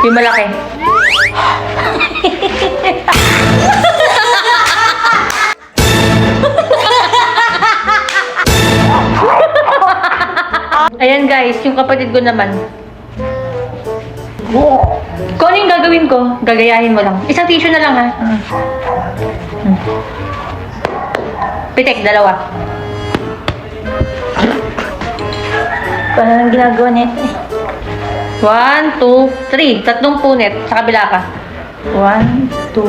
Yung malaki. Ayan guys, yung kapatid ko naman. Kung ano yung gagawin ko, gagayahin mo lang. Isang tissue na lang ha. Pitik, dalawa. Paano nang ginagawa nito eh? 1, 2, 3. Tatlong punit. Sa kabila ka. 1, 2,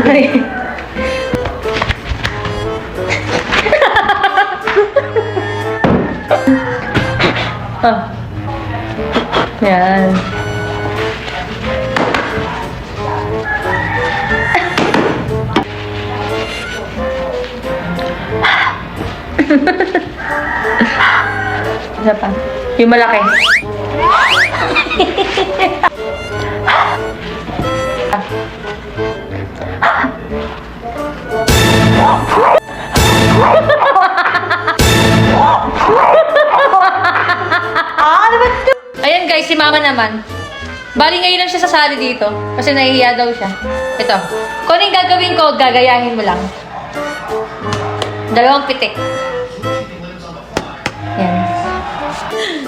3. Oh. Yan. Isa pa. Yung malaki. Ayan guys, si mama naman. Bali ngayon lang siya sasali dito. Kasi nahihiya daw siya. Ito. Kung ano yung gagawin ko, gagayahin mo lang. Dalawang pitik. Yan.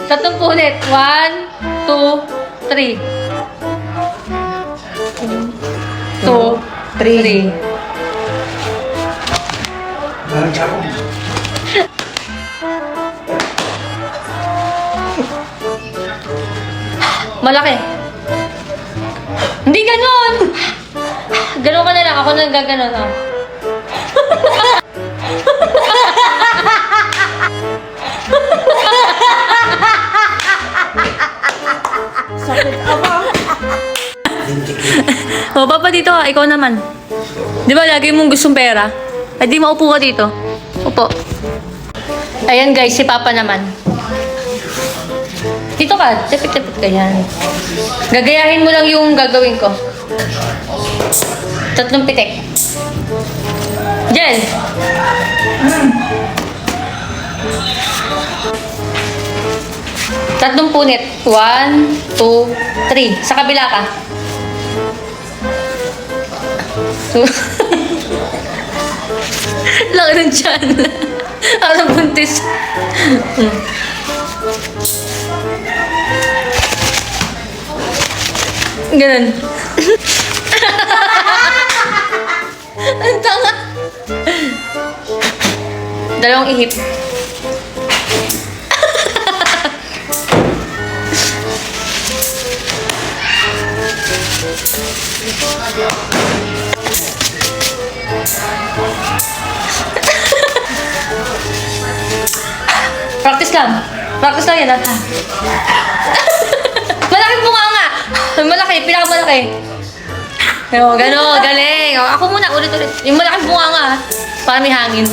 Tatlong punit. 1, 2, 3. 2, 3. Malaki. Hindi ganon. Ganon ka na lang. Ako nang gaganon. Oh. Sakit aba. O, papa dito ka. Ikaw naman. Di ba lagi mong gustong pera? Ay, di maupo ka dito. Upo. Ayan guys, si papa naman. Dito ka. Tapit-tapit ka yan. Gagayahin mo lang yung gagawin ko. Tatlong pitik. Jen! Tatlong punit. 1, 2, 3. Sa kabila ka. 2. Laki ng tiyan. Ano buntis? Ganun. Ang tanga. Dalawang ihip. Practice lang. Practice lang yan, ha? Malaking bunga nga. Malaki, pinakamalaki. O, gano'n, galing. O, ako muna, ulit-ulit. Yung malaking bunga nga, ha? Para may hangin.